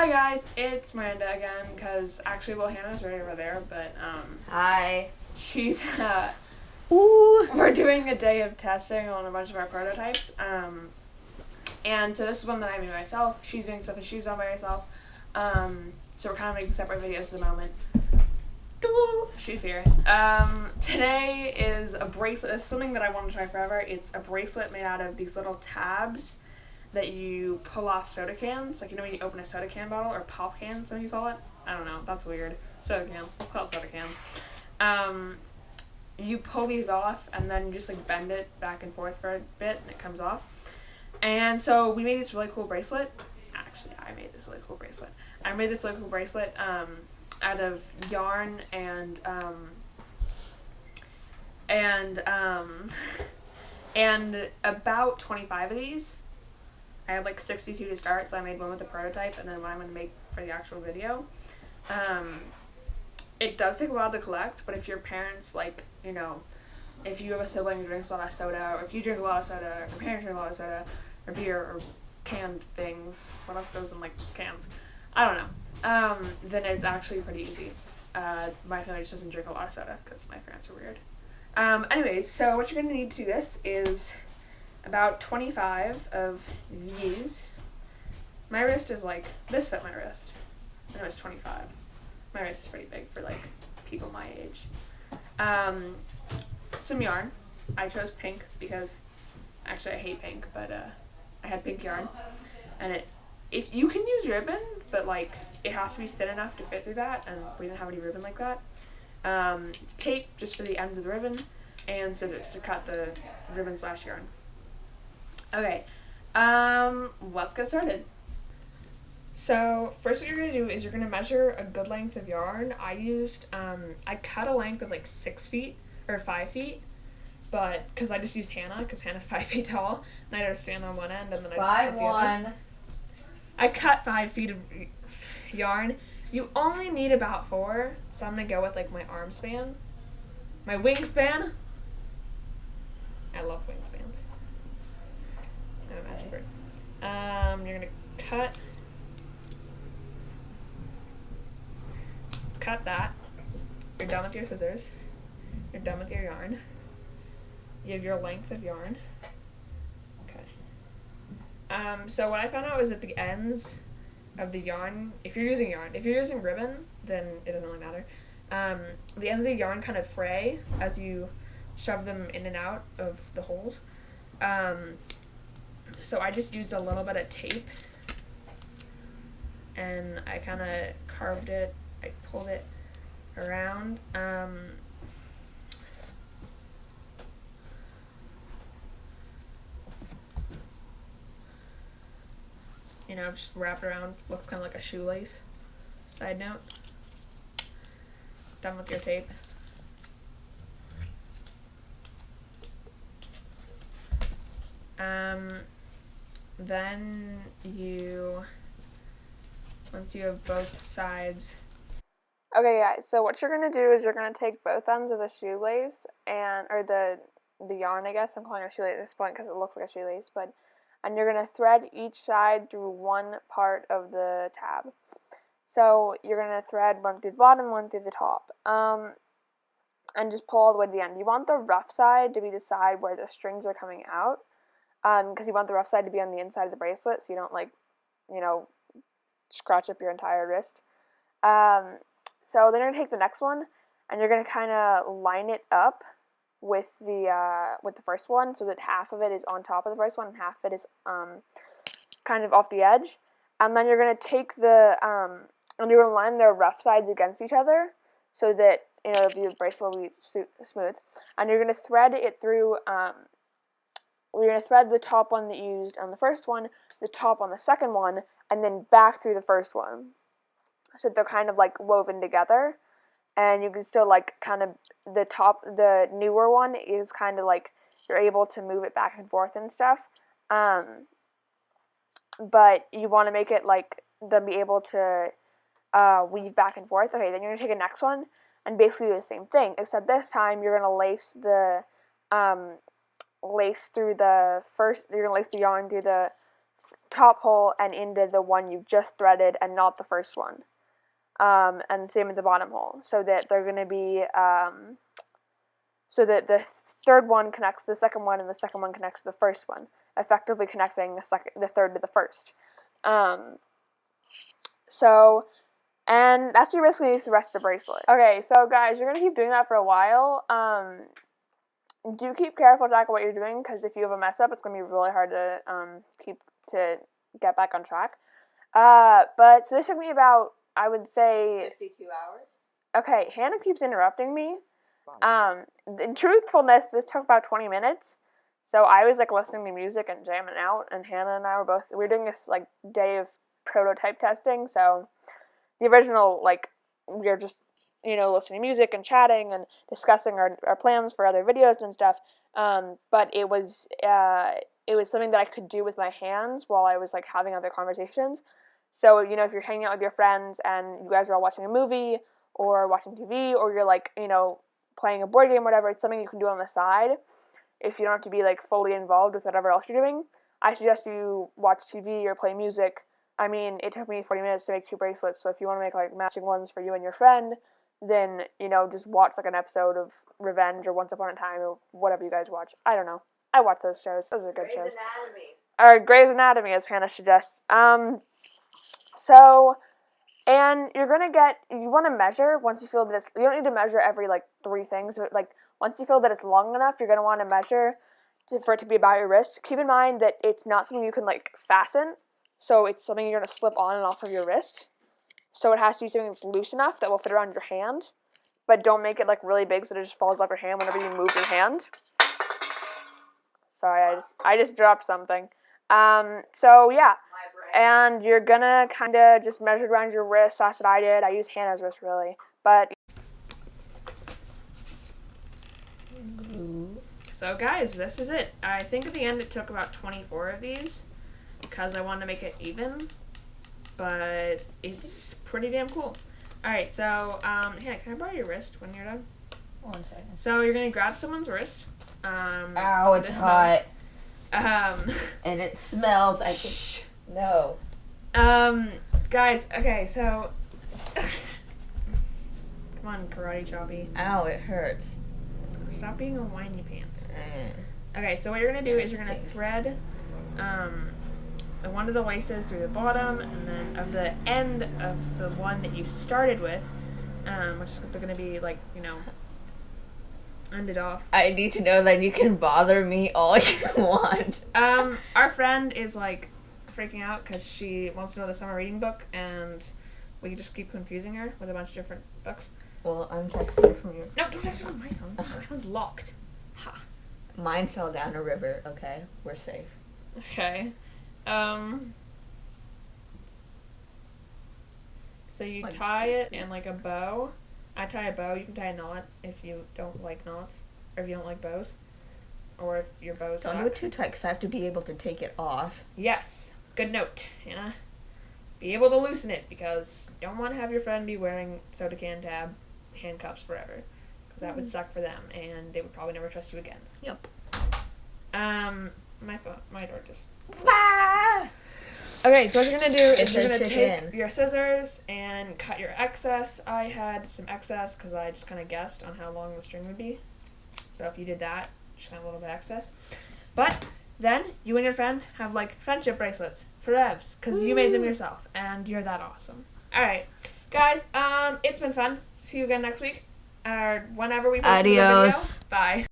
Hi guys, it's Miranda again, because actually, well, Hannah's right over there, but, Hi. she's, Ooh. we're doing a day of testing on a bunch of our prototypes, and so this is one that I made myself. She's doing stuff that she's done by herself, so we're kind of making separate videos at the moment. She's here. Today is a bracelet. It's something that I want to try forever. It's a bracelet made out of these little tabs that you pull off soda cans. Like, you know when you open a soda can bottle, or pop can, some you call it? I don't know. That's weird. Soda can. Let's call it soda can. You pull these off, and then you just, like, bend it back and forth for a bit, and it comes off. And so we made this really cool bracelet. Actually, I made this really cool bracelet. Out of yarn and about 25 of these. I had like 62 to start, so I made one with the prototype and then one I'm going to make for the actual video. It does take a while to collect, but if your parents, like, you know, if you have a sibling who drinks a lot of soda, or if you drink a lot of soda, or your parents drink a lot of soda, or beer, or canned things, what else goes in, like, cans? I don't know. Then it's actually pretty easy. My family just doesn't drink a lot of soda, because my parents are weird. Anyways, so what you're going to need to do this is about 25 of these. My wrist is like, this fit my wrist. I know it's 25. My wrist is pretty big for like people my age. Some yarn. I chose pink because, actually I hate pink, but I had pink yarn. And if you can use ribbon, but like it has to be thin enough to fit through that, and we didn't have any ribbon like that. Tape just for the ends of the ribbon, and scissors to cut the ribbon / yarn. Okay, let's get started. So first what you're going to do is you're going to measure a good length of yarn. I cut a length of like 6 feet or 5 feet, but because I just used Hannah, because Hannah's 5 feet tall, and I had to stand on one end and then I just cut the other. I cut 5 feet of yarn. You only need about 4, so I'm going to go with like my arm span. My wingspan. I love wingspans. I'm a magic bird. You're going to cut that. You're done with your scissors. You're done with your yarn. You have your length of yarn. Okay. So what I found out was that the ends of the yarn, if you're using ribbon, then it doesn't really matter. The ends of the yarn kind of fray as you shove them in and out of the holes. So I just used a little bit of tape, and I kind of carved it. I pulled it around. You know, just wrap it around. Looks kind of like a shoelace. Side note. Done with your tape. Then once you have both sides. Okay guys, so what you're going to do is you're going to take both ends of the shoelace, or the yarn, I guess. I'm calling it a shoelace at this point because it looks like a shoelace, and you're going to thread each side through one part of the tab. So you're going to thread one through the bottom, one through the top, and just pull all the way to the end. You want the rough side to be the side where the strings are coming out, because you want the rough side to be on the inside of the bracelet, so you don't, like, you know, scratch up your entire wrist. So then you're going to take the next one, and you're going to kind of line it up with the first one, so that half of it is on top of the first one, and half of it is kind of off the edge. And then you're going to take and you're going to line the rough sides against each other, so that, you know, the bracelet will be smooth. And you're going to thread it through, we're going to thread the top one that you used on the first one, the top on the second one, and then back through the first one. So they're kind of like woven together. And you can still, like, kind of, the newer one is kind of like, you're able to move it back and forth and stuff. But you want to make it, like, them be able to weave back and forth. Okay, then you're going to take a next one and basically do the same thing, except this time you're going to lace the yarn through the top hole and into the one you just threaded and not the first one. And same with the bottom hole, so that they're going to be, so that the third one connects to the second one and the second one connects to the first one, effectively connecting the third to the first. And that's what you basically use the rest of the bracelet. Okay, so guys, you're going to keep doing that for a while. Do keep careful track of what you're doing, because if you have a mess up, it's going to be really hard to get back on track. But so this took me about, I would say, 52 hours. Okay, Hannah keeps interrupting me. In truthfulness, this took about 20 minutes. So I was like listening to music and jamming out, and Hannah and I we were doing this like day of prototype testing. So the original, like, we were just, listening to music and chatting and discussing our plans for other videos and stuff. But it was something that I could do with my hands while I was like having other conversations. So, if you're hanging out with your friends and you guys are all watching a movie or watching TV, or you're like, playing a board game or whatever, it's something you can do on the side if you don't have to be like fully involved with whatever else you're doing. I suggest you watch TV or play music. I mean, it took me 40 minutes to make 2 bracelets, so if you want to make like matching ones for you and your friend, then, just watch like an episode of Revenge or Once Upon a Time or whatever you guys watch. I don't know. I watch those shows. Those are good shows. Or Grey's Anatomy, as Hannah suggests. And you're going to you want to measure once you feel that you don't need to measure every, like, 3 things, but, like, once you feel that it's long enough, you're going to want to measure for it to be about your wrist. Keep in mind that it's not something you can, like, fasten, so it's something you're going to slip on and off of your wrist. So it has to be something that's loose enough that will fit around your hand, but don't make it, like, really big so that it just falls off your hand whenever you move your hand. Sorry, I just dropped something. So, yeah. And you're gonna kind of just measure around your wrist. That's what I did. I used Hannah's wrist, really. But so, guys, this is it. I think at the end it took about 24 of these because I wanted to make it even. But it's pretty damn cool. Alright, so, Hannah, can I borrow your wrist when you're done? 1 second. So, you're gonna grab someone's wrist. Ow, it's hot. And it smells. No. Guys, okay, so come on, karate choppy. Ow, it hurts. Stop being a whiny pants. Okay, so what you're gonna do is you're gonna thread one of the laces through the bottom, and then of the end of the one that you started with, which is gonna be like, ended off. I need to know that you can bother me all you want. Our friend is like freaking out because she wants to know the summer reading book, and we just keep confusing her with a bunch of different books. Well, I'm texting her from your... No, don't text her on my phone. My phone's locked. Ha. Mine fell down a river, okay? We're safe. Okay. So you tie it in like a bow. I tie a bow. You can tie a knot if you don't like knots, or if you don't like bows, or if your bows suck. Don't do it too tight, because I have to be able to take it off. Yes. Good note, Hannah. Be able to loosen it, because you don't want to have your friend be wearing soda can tab handcuffs forever, because that would suck for them, and they would probably never trust you again. Yep. My door just... Ah! Okay, so what you're going to do is you're going to take your scissors and cut your excess. I had some excess because I just kind of guessed on how long the string would be. So if you did that, just kind of a little bit excess. But then you and your friend have like friendship bracelets for Evs because you made them yourself and you're that awesome. Alright, guys, it's been fun. See you again next week or whenever we post a video. Bye.